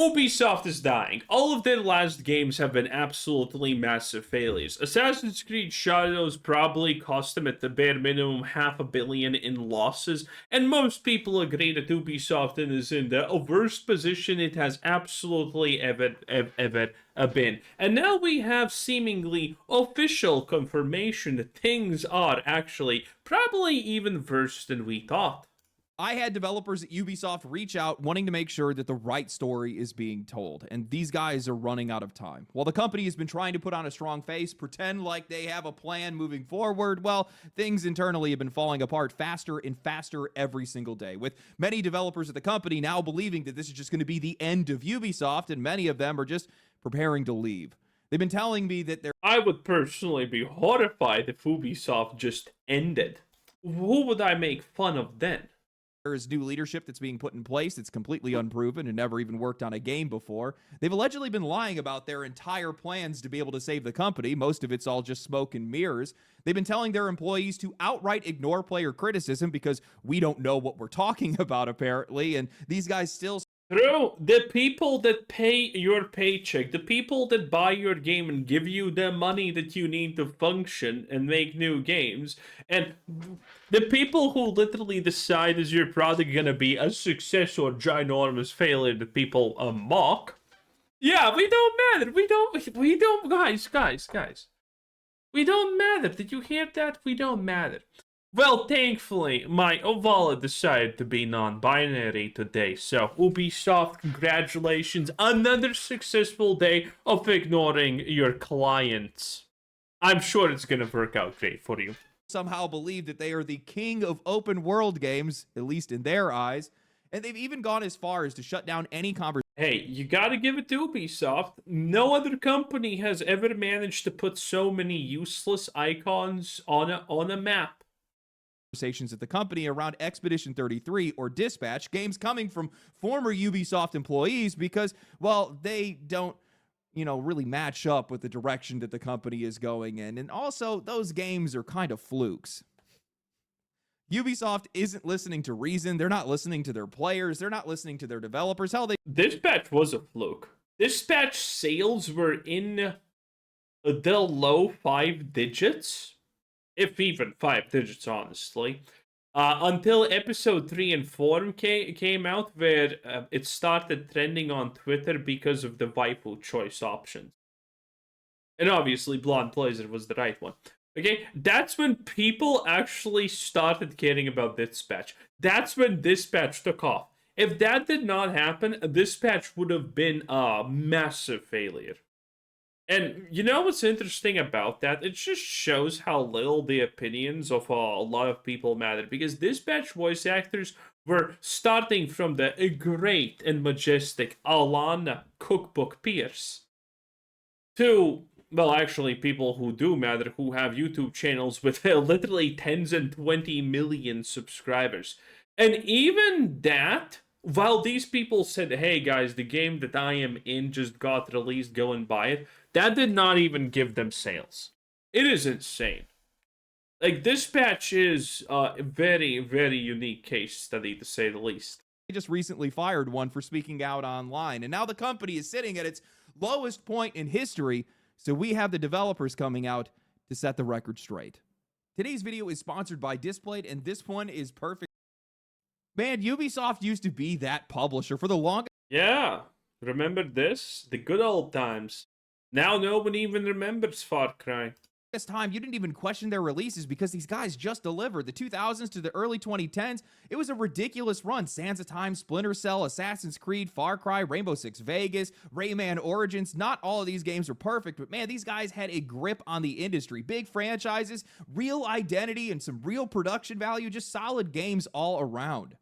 Ubisoft is dying. All of their last games have been absolutely massive failures. Assassin's Creed Shadows probably cost them at the bare minimum $500 million in losses, and most people agree that Ubisoft is in the worst position it has absolutely ever been. And now we have seemingly official confirmation that things are actually probably even worse than we thought. I had developers at Ubisoft reach out wanting to make sure that the right story is being told, and these guys are running out of time. While the company has been trying to put on a strong face, pretend like they have a plan moving forward, well, things internally have been falling apart faster and faster every single day, with many developers at the company now believing that this is just going to be the end of Ubisoft, and many of them are just preparing to leave. They've been telling me that they're... I would personally be horrified if Ubisoft just ended. Who would I make fun of then? There is new leadership that's being put in place that's completely unproven and never even worked on a game before. They've allegedly been lying about their entire plans to be able to save the company. Most of it's all just smoke and mirrors. They've been telling their employees to outright ignore player criticism because we don't know what we're talking about, apparently, and these guys still... True, the people that pay your paycheck, the people that buy your game and give you the money that you need to function and make new games, and the people who literally decide is your product gonna be a success or ginormous failure that people mock. Yeah, we don't matter. We don't, guys. We don't matter. Did you hear that? We don't matter. Well, thankfully, my wallet decided to be non-binary today, so Ubisoft, congratulations, another successful day of ignoring your clients. I'm sure it's gonna work out great for you. Somehow believe that they are the king of open world games, at least in their eyes, and they've even gone as far as to shut down any conversation. Hey, you gotta give it to Ubisoft. No other company has ever managed to put so many useless icons on a map. Conversations at the company around Expedition 33 or Dispatch, games coming from former Ubisoft employees because, well, they don't, really match up with the direction that the company is going in. And also, those games are kind of flukes. Ubisoft isn't listening to reason. They're not listening to their players. They're not listening to their developers. Hell, Dispatch was a fluke. Dispatch sales were in the low 5 digits. If even 5 digits, honestly. Until episode 3 and 4 came out, where it started trending on Twitter because of the waifu choice options. And obviously, Blonde Blazer was the right one. Okay, that's when people actually started caring about Dispatch. That's when Dispatch took off. If that did not happen, Dispatch would have been a massive failure. And you know what's interesting about that? It just shows how little the opinions of a lot of people matter. Because Dispatch voice actors were starting from the great and majestic Alana Cookbook Pierce to, well, actually, people who do matter, who have YouTube channels with literally tens and 20 million subscribers. And even that, while these people said, hey guys, the game that I am in just got released, go and buy it, that did not even give them sales. It is insane. Like, Dispatch is a very, very unique case study, to say the least. They just recently fired one for speaking out online, and now the company is sitting at its lowest point in history, so we have the developers coming out to set the record straight. Today's video is sponsored by Displayed, and this one is perfect. Man, Ubisoft used to be that publisher for the longest. Yeah, remember this? The good old times. Now no one even remembers Far Cry. This time, you didn't even question their releases because these guys just delivered. The 2000s to the early 2010s, it was a ridiculous run. Sands of Time, Splinter Cell, Assassin's Creed, Far Cry, Rainbow Six Vegas, Rayman Origins. Not all of these games were perfect, but man, these guys had a grip on the industry. Big franchises, real identity, and some real production value. Just solid games all around.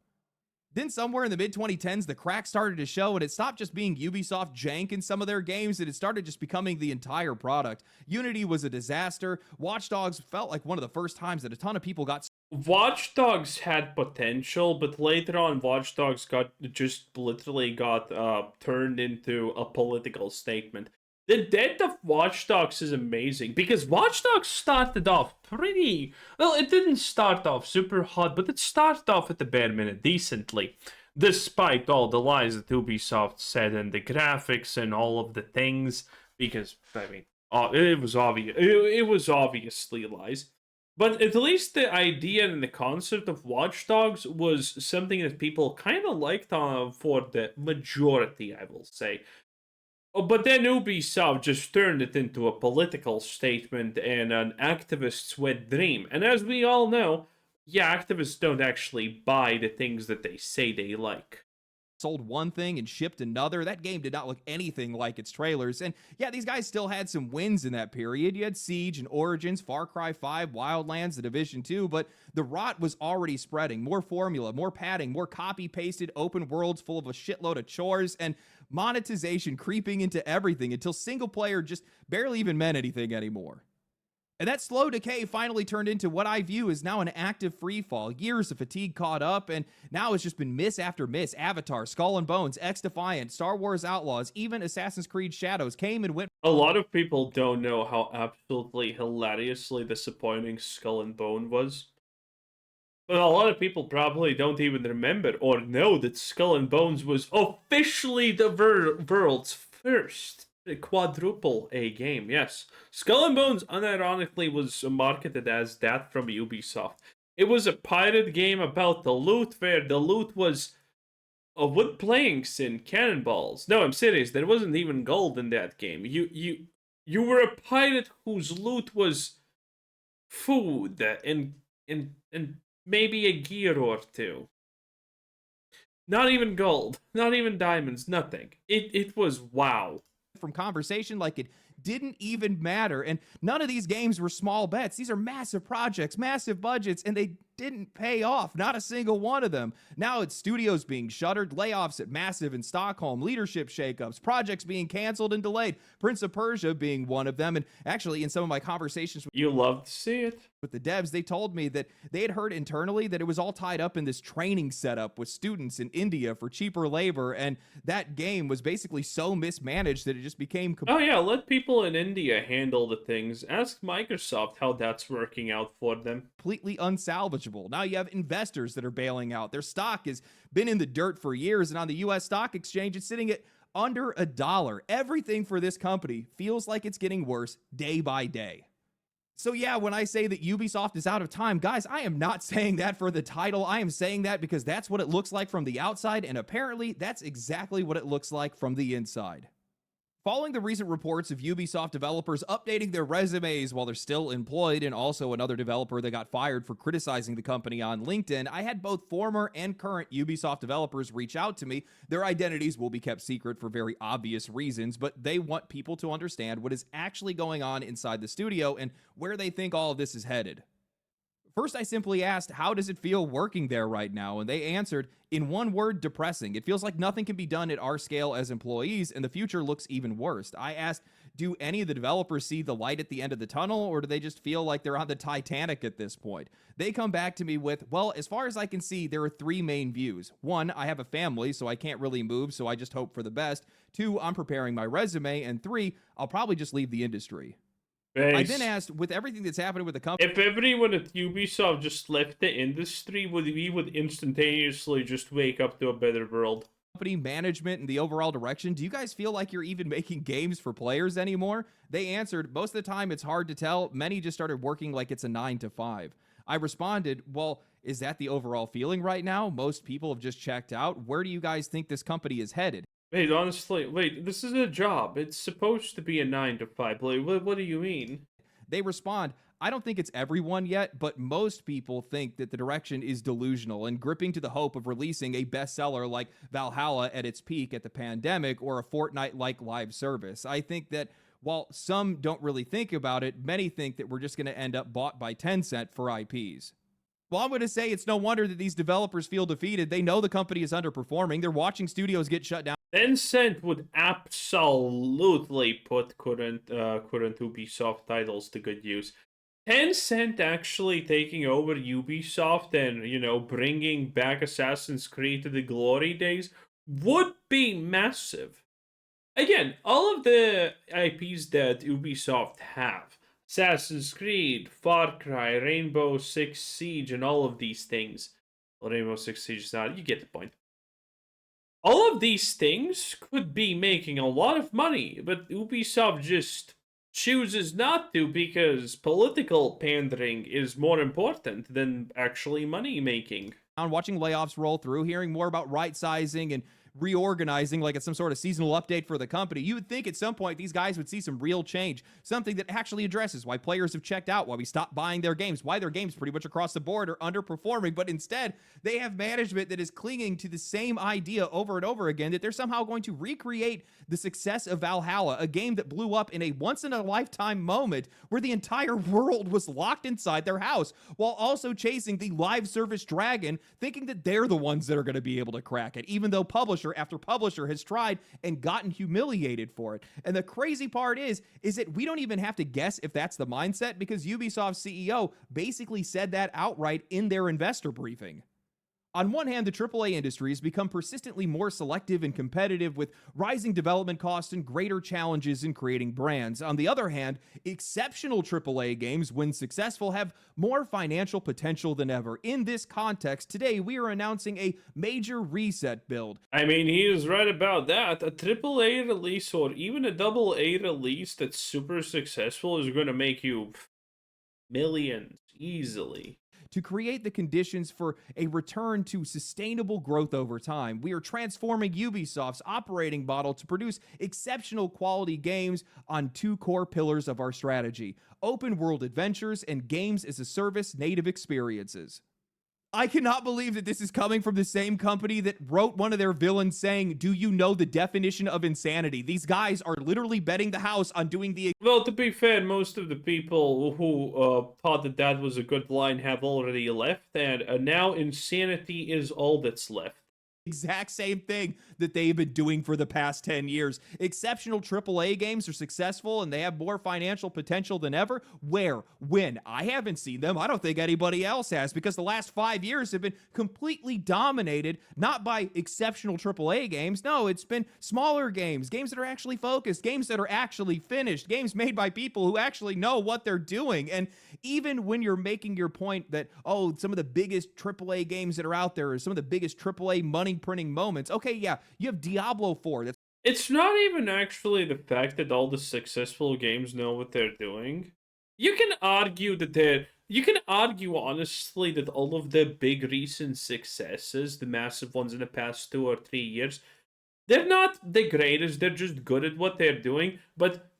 Then somewhere in the mid-2010s, the crack started to show, and it stopped just being Ubisoft jank in some of their games, and it started just becoming the entire product. Unity was a disaster. Watch Dogs felt like one of the first times that a ton of people got... Watch Dogs had potential, but later on, Watch Dogs literally got turned into a political statement. The death of Watch Dogs is amazing, because Watch Dogs started off pretty... Well, it didn't start off super hot, but it started off at the bare minute decently. despite all the lies that Ubisoft said and the graphics and all of the things, because I mean, it was obvious. It was obviously lies. But at least the idea and the concept of Watch Dogs was something that people kind of liked for the majority, I will say. But then Ubisoft just turned it into a political statement and an activist's wet dream. And as we all know, yeah, activists don't actually buy the things that they say they like. Sold one thing and shipped another. That game did not look anything like its trailers. And yeah, these guys still had some wins in that period. You had Siege and Origins, Far Cry 5, Wildlands, The Division 2, but the rot was already spreading. More formula, more padding, more copy-pasted open worlds full of a shitload of chores, and monetization creeping into everything until single player just barely even meant anything anymore. And that slow decay finally turned into what I view as now an active freefall. Years of fatigue caught up, and now it's just been miss after miss. Avatar, Skull and Bones, X-Defiant, Star Wars Outlaws, even Assassin's Creed Shadows came and went. A lot of people don't know how absolutely hilariously disappointing Skull and Bone was. But a lot of people probably don't even remember or know that Skull and Bones was officially the world's first quadruple A game. Yes, Skull and Bones unironically was marketed as that from Ubisoft. It was a pirate game about the loot, where the loot was wood planks and cannonballs. No, I'm serious. There wasn't even gold in that game. You were a pirate whose loot was food and maybe a gear or two. Not even gold, not even diamonds, nothing. It was wow. From conversation like it didn't even matter. And none of these games were small bets. These are massive projects, massive budgets, and they didn't pay off. Not a single one of them. Now it's studios being shuttered, layoffs at Massive in Stockholm, leadership shakeups, projects being canceled and delayed, Prince of Persia being one of them. And actually, in some of my conversations You love to see it. with the devs, they told me that they had heard internally that it was all tied up in this training setup with students in India for cheaper labor, and that game was basically so mismanaged that it just became Oh yeah, let people in India handle the things. Ask Microsoft how that's working out for them. completely unsalvageable. Now you have investors that are bailing out. Their stock has been in the dirt for years, and on the US stock exchange, it's sitting at under $1. Everything for this company feels like it's getting worse day by day. So yeah, when I say that Ubisoft is out of time, guys, I am not saying that for the title. I am saying that because that's what it looks like from the outside, and apparently that's exactly what it looks like from the inside. Following the recent reports of Ubisoft developers updating their resumes while they're still employed, and also another developer that got fired for criticizing the company on LinkedIn, I had both former and current Ubisoft developers reach out to me. Their identities will be kept secret for very obvious reasons, but they want people to understand what is actually going on inside the studio and where they think all of this is headed. First, I simply asked, how does it feel working there right now? And they answered, in one word, depressing. It feels like nothing can be done at our scale as employees, and the future looks even worse. I asked, do any of the developers see the light at the end of the tunnel, or do they just feel like they're on the Titanic at this point? They come back to me with, well, as far as I can see, there are three main views. One, I have a family, so I can't really move, so I just hope for the best. Two, I'm preparing my resume. And three, I'll probably just leave the industry. I then asked, with everything that's happening with the company, if everyone at Ubisoft just left the industry, we would instantaneously just wake up to a better world. company management and the overall direction, do you guys feel like you're even making games for players anymore? They answered, most of the time it's hard to tell. Many just started working like it's a 9 to 5. I responded, well, is that the overall feeling right now? Most people have just checked out. Where do you guys think this company is headed? Wait, honestly, this is a job. It's supposed to be a 9 to 5. Like, what do you mean? They respond, I don't think it's everyone yet, but most people think that the direction is delusional and gripping to the hope of releasing a bestseller like Valhalla at its peak at the pandemic, or a Fortnite-like live service. I think that while some don't really think about it, many think that we're just going to end up bought by Tencent for IPs. Well, I'm going to say it's no wonder that these developers feel defeated. They know the company is underperforming. They're watching studios get shut down. Tencent would absolutely put current Ubisoft titles to good use. Tencent actually taking over Ubisoft and, bringing back Assassin's Creed to the glory days would be massive. Again, all of the IPs that Ubisoft have, Assassin's Creed, Far Cry, Rainbow Six Siege, and all of these things. Well, Rainbow Six Siege is not, you get the point. All of these things could be making a lot of money, but Ubisoft just chooses not to because political pandering is more important than actually money making. Watching layoffs roll through, hearing more about right sizing and reorganizing like it's some sort of seasonal update for the company, you would think at some point these guys would see some real change, something that actually addresses why players have checked out, why we stopped buying their games, why their games pretty much across the board are underperforming. But instead, they have management that is clinging to the same idea over and over again, that they're somehow going to recreate the success of Valhalla, a game that blew up in a once in a lifetime moment where the entire world was locked inside their house, while also chasing the live service dragon, thinking that they're the ones that are going to be able to crack it, even though publisher after publisher has tried and gotten humiliated for it. And the crazy part is that we don't even have to guess if that's the mindset, because Ubisoft's CEO basically said that outright in their investor briefing. On one hand, the AAA industry has become persistently more selective and competitive, with rising development costs and greater challenges in creating brands. On the other hand, exceptional AAA games, when successful, have more financial potential than ever. In this context, today we are announcing a major reset build. I mean, he is right about that. A AAA release or even a AA release that's super successful is going to make you millions easily. To create the conditions for a return to sustainable growth over time, we are transforming Ubisoft's operating model to produce exceptional quality games on two core pillars of our strategy: open world adventures and games as a service native experiences. I cannot believe that this is coming from the same company that wrote one of their villains saying, "Do you know the definition of insanity?" These guys are literally betting the house on doing the Well, to be fair, most of the people who thought that that was a good line have already left, and now insanity is all that's left. exact same thing that they've been doing for the past 10 years. Exceptional AAA games are successful and they have more financial potential than ever. Where? When? I haven't seen them. I don't think anybody else has, because the last 5 years have been completely dominated not by exceptional AAA games. No, it's been smaller games, games that are actually focused, games that are actually finished, games made by people who actually know what they're doing. And even when you're making your point that, oh, some of the biggest AAA games that are out there are some of the biggest AAA money printing moments. Okay, yeah, you have Diablo 4. It's not even actually the fact that all the successful games know what they're doing. You can argue that you can argue honestly that all of the big recent successes, the massive ones in the past 2 or 3 years, they're not the greatest, they're just good at what they're doing, but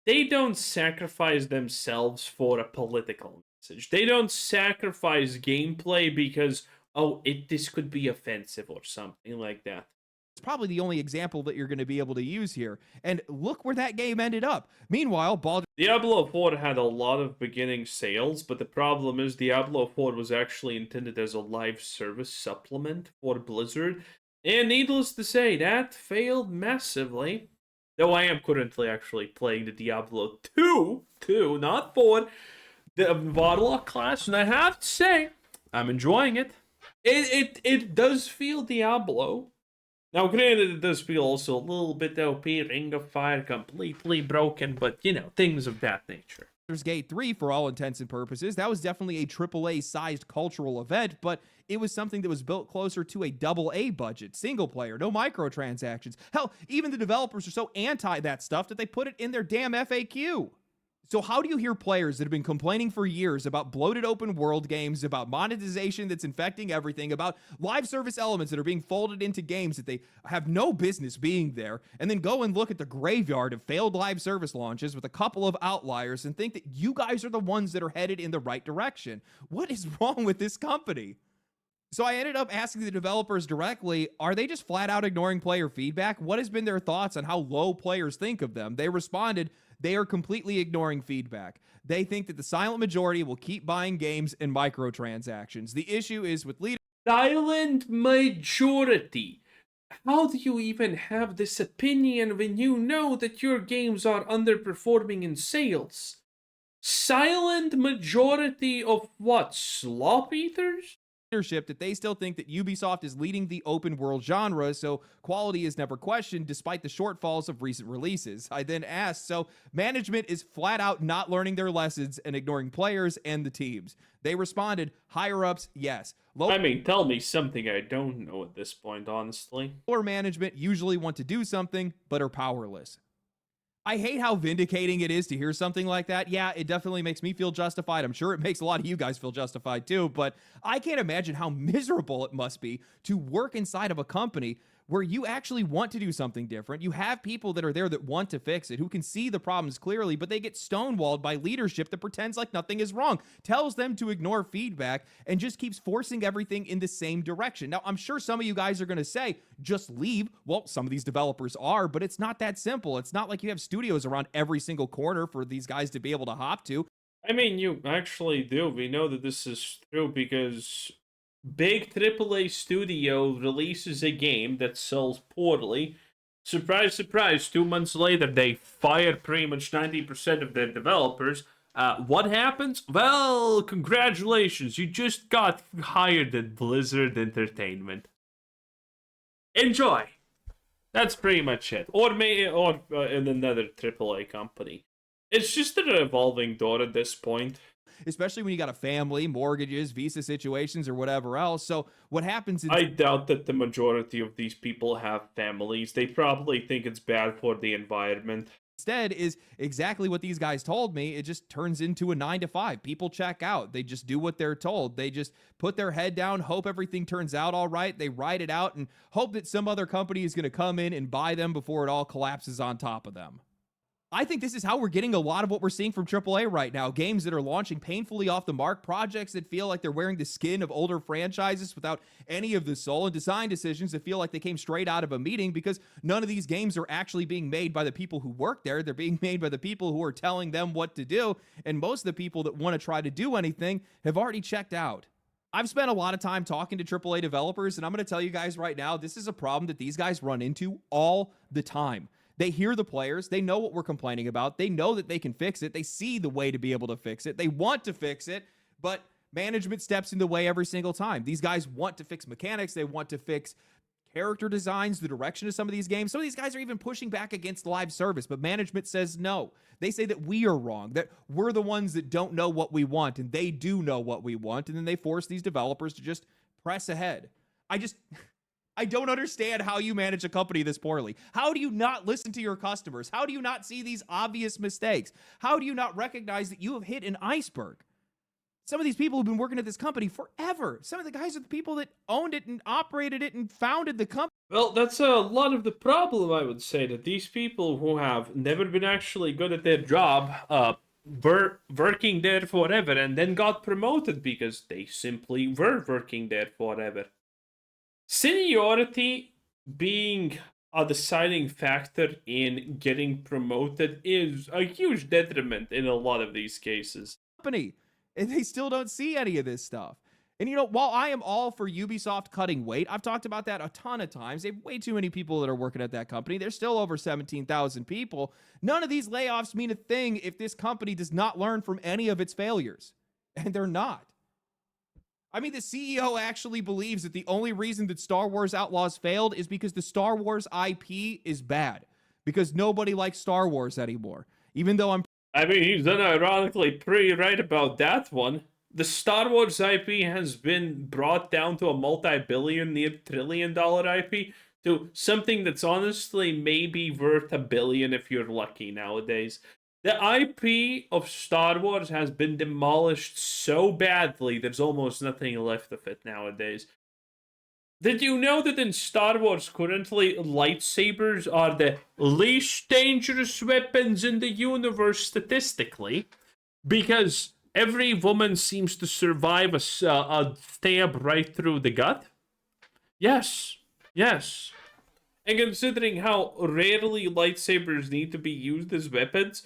they don't sacrifice themselves for a political message. They don't sacrifice gameplay because, oh, this could be offensive or something like that. It's probably the only example that you're going to be able to use here. And look where that game ended up. Meanwhile, Diablo 4 had a lot of beginning sales, but the problem is Diablo 4 was actually intended as a live service supplement for Blizzard, and needless to say, that failed massively. Though I am currently actually playing the Diablo 2, not 4, the Warlock class, and I have to say, I'm enjoying it. It does feel Diablo. Now, granted, it does feel also a little bit OP, Ring of Fire, completely broken, but, you know, things of that nature. Baldur's Gate 3, for all intents and purposes, that was definitely a AAA-sized cultural event, but it was something that was built closer to a AA budget, single player, no microtransactions. Hell, even the developers are so anti that stuff that they put it in their damn FAQ. So how do you hear players that have been complaining for years about bloated open world games, about monetization that's infecting everything, about live service elements that are being folded into games that they have no business being there, and then go and look at the graveyard of failed live service launches with a couple of outliers and think that you guys are the ones that are headed in the right direction? What is wrong with this company? So I ended up asking the developers directly, are they just flat out ignoring player feedback? What has been their thoughts on how low players think of them? They responded, they are completely ignoring feedback. They think that the silent majority will keep buying games and microtransactions. The issue is with leaders. Silent majority. How do you even have this opinion when you know that your games are underperforming in sales? Silent majority of what? Slop eaters? leadership that they still think that Ubisoft is leading the open world genre, so quality is never questioned despite the shortfalls of recent releases. I then asked, so management is flat out not learning their lessons and ignoring players and the teams. They responded, higher ups, yes. I mean, tell me something I don't know at this point, honestly. Lower management usually want to do something, but are powerless. I hate how vindicating it is to hear something like that. Yeah, it definitely makes me feel justified. I'm sure it makes a lot of you guys feel justified too, but I can't imagine how miserable it must be to work inside of a company where you actually want to do something different. You have people that are there that want to fix it, who can see the problems clearly, but they get stonewalled by leadership that pretends like nothing is wrong, tells them to ignore feedback, and just keeps forcing everything in the same direction. Now, I'm sure some of you guys are going to say, just leave. Well, some of these developers are, but it's not that simple. It's not like you have studios around every single corner for these guys to be able to hop to. I mean, you actually do. We know that this is true because big AAA studio releases a game that sells poorly. Surprise, surprise, 2 months later, they fire pretty much 90% of their developers. What happens? Well, congratulations, you just got hired at Blizzard Entertainment. Enjoy. That's pretty much it. Or in another AAA company. It's just a revolving door at this point. Especially when you got a family, mortgages, visa situations, or whatever else. So what happens is... I doubt that the majority of these people have families. They probably think it's bad for the environment. Instead is exactly what these guys told me. It just turns into a 9 to 5. People check out. They just do what they're told. They just put their head down, hope everything turns out all right. They ride it out and hope that some other company is going to come in and buy them before it all collapses on top of them. I think this is how we're getting a lot of what we're seeing from AAA right now. Games that are launching painfully off the mark, projects that feel like they're wearing the skin of older franchises without any of the soul, and design decisions that feel like they came straight out of a meeting because none of these games are actually being made by the people who work there. They're being made by the people who are telling them what to do, and most of the people that want to try to do anything have already checked out. I've spent a lot of time talking to AAA developers, and I'm going to tell you guys right now, this is a problem that these guys run into all the time. They hear the players. They know what we're complaining about. They know that they can fix it. They see the way to be able to fix it. They want to fix it, but management steps in the way every single time. These guys want to fix mechanics. They want to fix character designs, the direction of some of these games. Some of these guys are even pushing back against live service, but management says no. They say that we are wrong, that we're the ones that don't know what we want, and they do know what we want, and then they force these developers to just press ahead. I don't understand how you manage a company this poorly. How do you not listen to your customers? How do you not see these obvious mistakes? How do you not recognize that you have hit an iceberg? Some of these people have been working at this company forever. Some of the guys are the people that owned it and operated it and founded the company. Well, that's a lot of the problem, I would say, that these people who have never been actually good at their job, were working there forever and then got promoted because they simply were working there forever. Seniority being a deciding factor in getting promoted is a huge detriment in a lot of these cases. And they still don't see any of this stuff. And while I am all for Ubisoft cutting weight, I've talked about that a ton of times. They have way too many people that are working at that company. There's still over 17,000 people. None of these layoffs mean a thing if this company does not learn from any of its failures. And they're not. I mean, the CEO actually believes that the only reason that Star Wars Outlaws failed is because the Star Wars IP is bad. Because nobody likes Star Wars anymore. Even though I mean, he's unironically pretty right about that one. The Star Wars IP has been brought down to a multi-billion, near trillion-dollar IP to something that's honestly maybe worth $1 billion if you're lucky nowadays. The IP of Star Wars has been demolished so badly, there's almost nothing left of it nowadays. Did you know that in Star Wars currently, lightsabers are the least dangerous weapons in the universe statistically? Because every woman seems to survive a stab right through the gut? Yes. And considering how rarely lightsabers need to be used as weapons,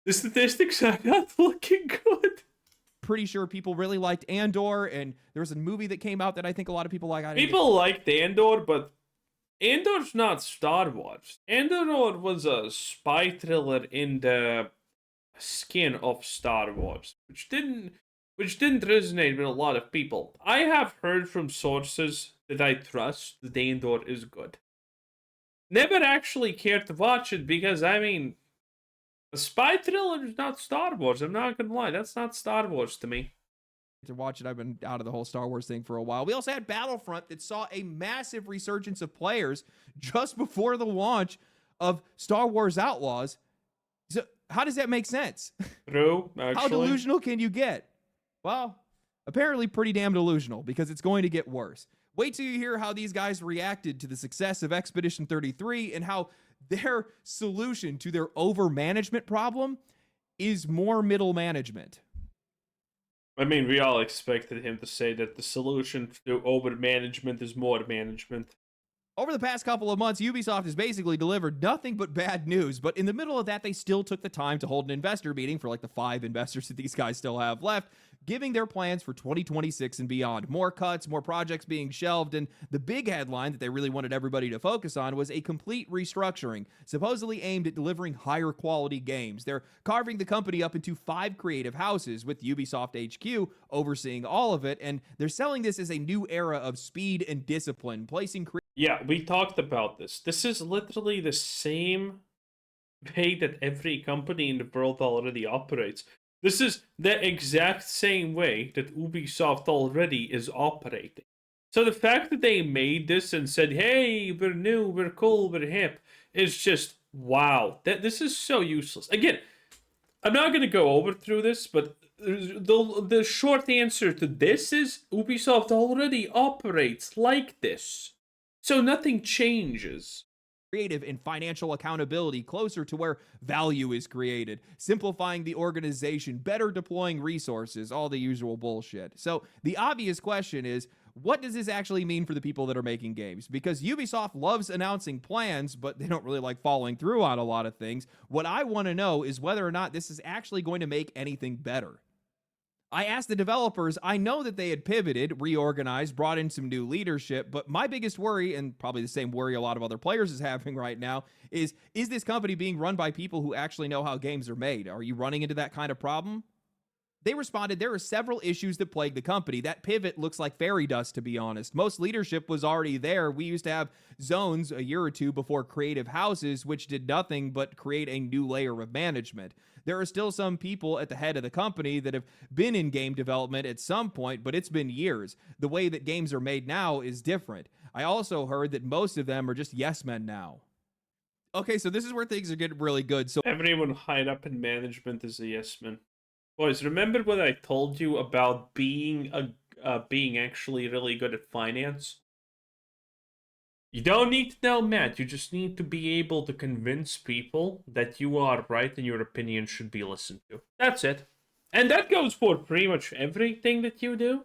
the statistics are not looking good. Pretty sure people really liked Andor, and there was a movie that came out that I think a lot of people like. People liked Andor, but Andor's not Star Wars. Andor was a spy thriller in the skin of Star Wars, which which didn't resonate with a lot of people. I have heard from sources that I trust that the indoor is good. Never actually cared to watch it because, I mean, a spy thriller is not Star Wars. I'm not gonna lie, that's not Star Wars to me. To watch it. I've been out of the whole Star Wars thing for a while. We also had Battlefront that saw a massive resurgence of players just before the launch of Star Wars Outlaws. So how does that make sense? True, actually. How delusional can you get? Well, apparently pretty damn delusional, because it's going to get worse. Wait till you hear how these guys reacted to the success of Expedition 33 and how their solution to their over-management problem is more middle management. I mean, we all expected him to say that the solution to over management is more management. Over the past couple of months, Ubisoft has basically delivered nothing but bad news, but in the middle of that, they still took the time to hold an investor meeting for like the 5 investors that these guys still have left, giving their plans for 2026 and beyond. More cuts, more projects being shelved, and the big headline that they really wanted everybody to focus on was a complete restructuring, supposedly aimed at delivering higher quality games. They're carving the company up into 5 creative houses, with Ubisoft HQ overseeing all of it, and they're selling this as a new era of speed and discipline, placing Yeah, we talked about this. This is literally the same way that every company in the world already operates. This is the exact same way that Ubisoft already is operating. So the fact that they made this and said, hey, we're new, we're cool, we're hip, is just, wow. This is so useless. Again, I'm not going to go over through this, but the short answer to this is Ubisoft already operates like this. So nothing changes. Creative and financial accountability closer to where value is created, simplifying the organization, better deploying resources, all the usual bullshit. So the obvious question is, what does this actually mean for the people that are making games? Because Ubisoft loves announcing plans, but they don't really like following through on a lot of things. What I want to know is whether or not this is actually going to make anything better. I asked the developers, I know that they had pivoted, reorganized, brought in some new leadership, but my biggest worry, and probably the same worry a lot of other players is having right now, is this company being run by people who actually know how games are made? Are you running into that kind of problem? They responded, there are several issues that plague the company. That pivot looks like fairy dust, to be honest. Most leadership was already there. We used to have zones a year or two before creative houses, which did nothing but create a new layer of management. There are still some people at the head of the company that have been in game development at some point, but it's been years. The way that games are made now is different. I also heard that most of them are just yes men now. Okay, so this is where things are getting really good. So everyone high up in management is a yes man. Boys, remember what I told you about being actually really good at finance? You don't need to know math, you just need to be able to convince people that you are right and your opinion should be listened to. That's it. And that goes for pretty much everything that you do.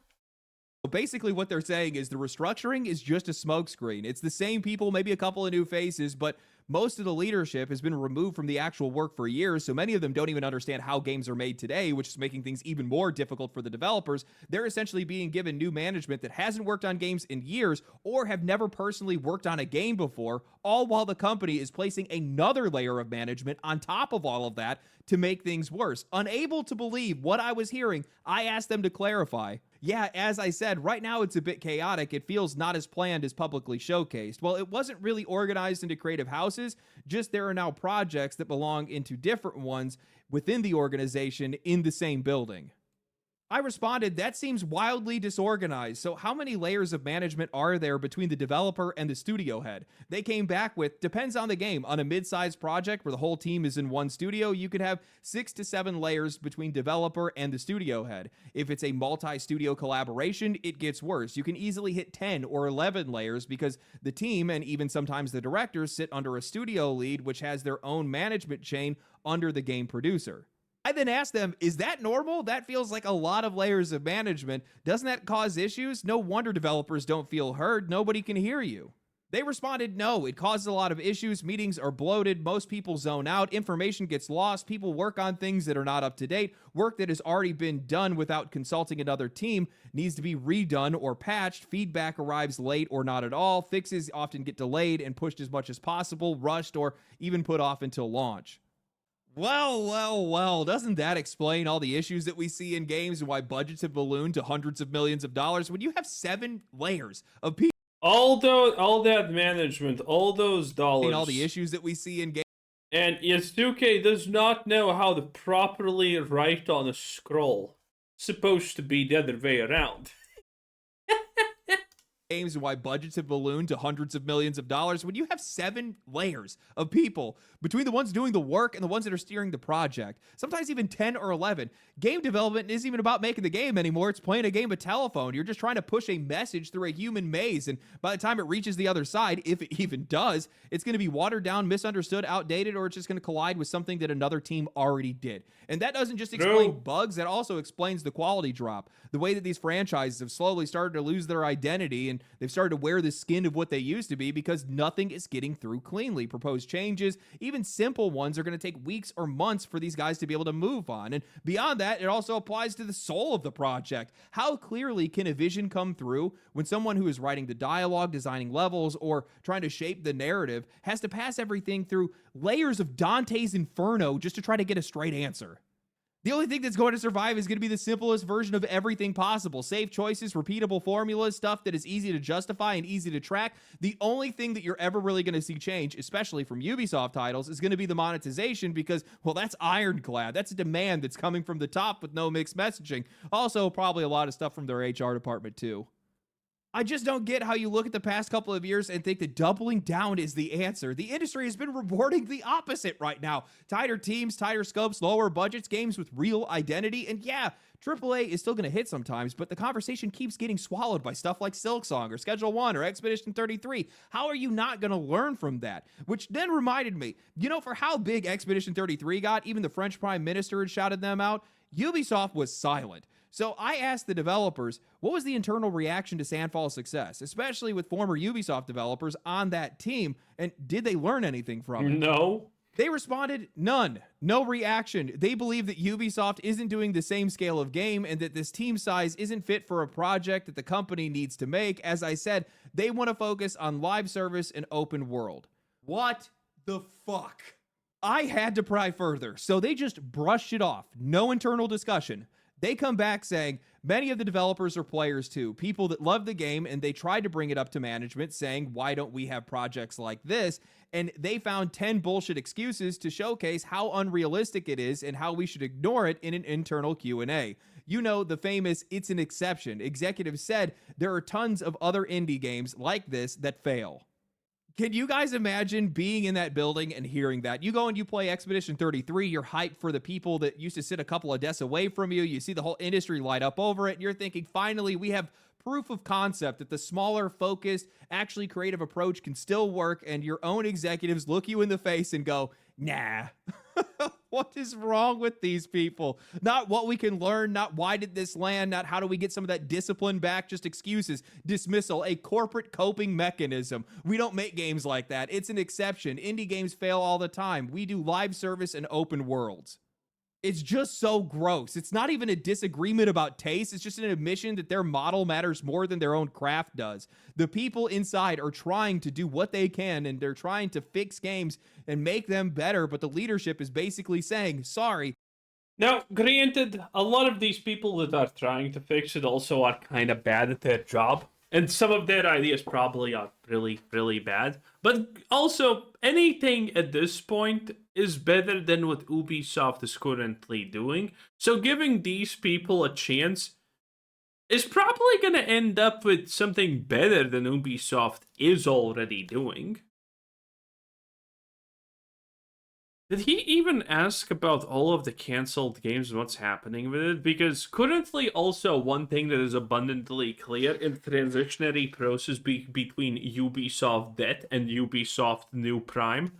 basically what they're saying is the restructuring is just a smokescreen. It's the same people, maybe a couple of new faces, but most of the leadership has been removed from the actual work for years, so many of them don't even understand how games are made today, which is making things even more difficult for the developers. They're essentially being given new management that hasn't worked on games in years or have never personally worked on a game before, all while the company is placing another layer of management on top of all of that to make things worse. Unable to believe what I was hearing, I asked them to clarify. Yeah, as I said, right now it's a bit chaotic. It feels not as planned as publicly showcased. Well, it wasn't really organized into creative houses, just there are now projects that belong into different ones within the organization in the same building. I responded, that seems wildly disorganized. So how many layers of management are there between the developer and the studio head? They came back with, depends on the game. On a mid-sized project where the whole team is in one studio, you could have 6 to 7 layers between developer and the studio head. If it's a multi-studio collaboration, it gets worse. You can easily hit 10 or 11 layers because the team and even sometimes the directors sit under a studio lead, which has their own management chain under the game producer. I then asked them, is that normal? That feels like a lot of layers of management. Doesn't that cause issues? No wonder developers don't feel heard. Nobody can hear you. They responded, no, it causes a lot of issues. Meetings are bloated. Most people zone out. Information gets lost. People work on things that are not up to date. Work that has already been done without consulting another team needs to be redone or patched. Feedback arrives late or not at all. Fixes often get delayed and pushed as much as possible, rushed, or even put off until launch. Well, doesn't that explain all the issues that we see in games and why budgets have ballooned to hundreds of millions of dollars when you have 7 layers of people? All that management, all those All the dollars, issues that we see in games. and Yasuke does not know how to properly write on a scroll. Supposed to be the other way around. And why budgets have ballooned to hundreds of millions of dollars when you have 7 layers of people between the ones doing the work and the ones that are steering the project, sometimes even 10 or 11. Game development isn't even about making the game anymore. It's playing a game of telephone. You're just trying to push a message through a human maze, and by the time it reaches the other side, if it even does, it's going to be watered down, misunderstood, outdated, or it's just going to collide with something that another team already did. And that doesn't just explain bugs, that also explains the quality drop. The way that these franchises have slowly started to lose their identity, and they've started to wear the skin of what they used to be because nothing is getting through cleanly. Proposed changes, even simple ones, are going to take weeks or months for these guys to be able to move on. And beyond that, it also applies to the soul of the project. How clearly can a vision come through when someone who is writing the dialogue, designing levels, or trying to shape the narrative has to pass everything through layers of Dante's Inferno just to try to get a straight answer? The only thing that's going to survive is going to be the simplest version of everything possible. Safe choices, repeatable formulas, stuff that is easy to justify and easy to track. The only thing that you're ever really going to see change, especially from Ubisoft titles, is going to be the monetization because, well, that's ironclad. That's a demand that's coming from the top with no mixed messaging. Also, probably a lot of stuff from their HR department, too. I just don't get how you look at the past couple of years and think that doubling down is the answer. The industry has been rewarding the opposite right now. Tighter teams, tighter scopes, lower budgets, games with real identity. And yeah, AAA is still going to hit sometimes, but the conversation keeps getting swallowed by stuff like Silksong or Schedule 1 or Expedition 33. How are you not going to learn from that? Which then reminded me, for how big Expedition 33 got, even the French Prime Minister had shouted them out. Ubisoft was silent. So I asked the developers, what was the internal reaction to Sandfall's success, especially with former Ubisoft developers on that team, and did they learn anything from it? No. They responded, none. No reaction. They believe that Ubisoft isn't doing the same scale of game and that this team size isn't fit for a project that the company needs to make. As I said, they want to focus on live service and open world. What the fuck? I had to pry further, so they just brushed it off. No internal discussion. They come back saying many of the developers are players too, people that love the game, and they tried to bring it up to management saying, why don't we have projects like this? And they found 10 bullshit excuses to showcase how unrealistic it is and how we should ignore it in an internal Q&A. The famous "it's an exception." Executives said there are tons of other indie games like this that fail. Can you guys imagine being in that building and hearing that? You go and you play Expedition 33, you're hyped for the people that used to sit a couple of desks away from you, you see the whole industry light up over it, and you're thinking, finally, we have proof of concept that the smaller, focused, actually creative approach can still work, and your own executives look you in the face and go, nah. What is wrong with these people? Not what we can learn, not why did this land, not how do we get some of that discipline back, just excuses, dismissal, a corporate coping mechanism. We don't make games like that. It's an exception. Indie games fail all the time. We do live service and open worlds. It's just so gross. It's not even a disagreement about taste. It's just an admission that their model matters more than their own craft does. The people inside are trying to do what they can, and they're trying to fix games and make them better, but the leadership is basically saying, sorry. Now, granted, a lot of these people that are trying to fix it also are kind of bad at their job. And some of their ideas probably are really, really bad. But also, anything at this point is better than what Ubisoft is currently doing. So giving these people a chance is probably going to end up with something better than Ubisoft is already doing. Did he even ask about all of the cancelled games and what's happening with it? Because currently also one thing that is abundantly clear in the transitionary process between Ubisoft Debt and Ubisoft New Prime,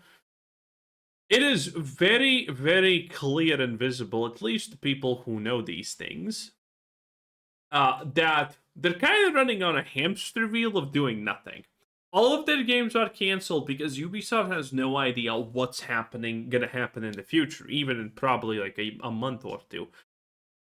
it is very, very clear and visible, at least to people who know these things, that they're kind of running on a hamster wheel of doing nothing. All of their games are canceled because Ubisoft has no idea what's gonna happen in the future, even in probably like a month or two.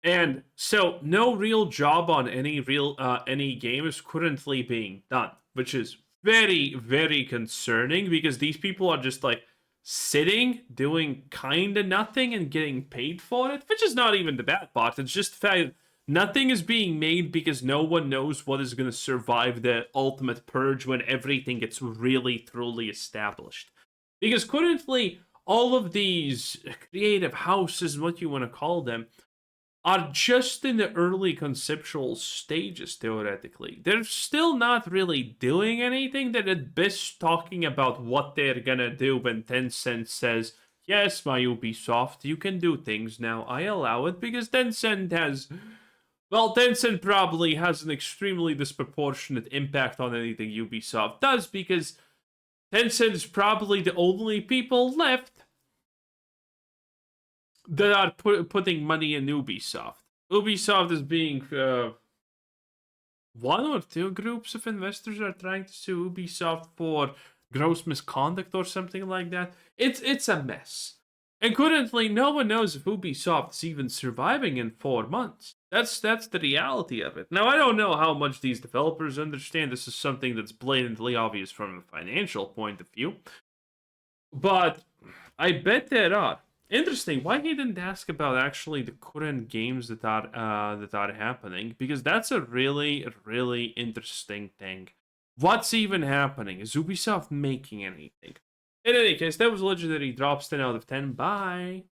And so no real job on any game is currently being done, which is very, very concerning because these people are just like sitting, doing kinda nothing, and getting paid for it, which is not even the bad part. It's just the fact that nothing is being made because no one knows what is going to survive the ultimate purge when everything gets really, truly established. Because currently, all of these creative houses, what you want to call them, are just in the early conceptual stages, theoretically. They're still not really doing anything. They're at best talking about what they're gonna do when Tencent says, yes, my Ubisoft, you can do things now. I allow it, because Tencent has... Well, Tencent probably has an extremely disproportionate impact on anything Ubisoft does, because Tencent is probably the only people left that are putting money in Ubisoft. Ubisoft is being one or two groups of investors are trying to sue Ubisoft for gross misconduct or something like that. It's a mess. And currently, no one knows if Ubisoft is even surviving in 4 months. That's the reality of it. Now, I don't know how much these developers understand. This is something that's blatantly obvious from a financial point of view. But I bet there are. Interesting. Why he didn't ask about actually the current games that are happening? Because that's a really, really interesting thing. What's even happening? Is Ubisoft making anything? In any case, that was Legendary Drops 10 out of 10. Bye.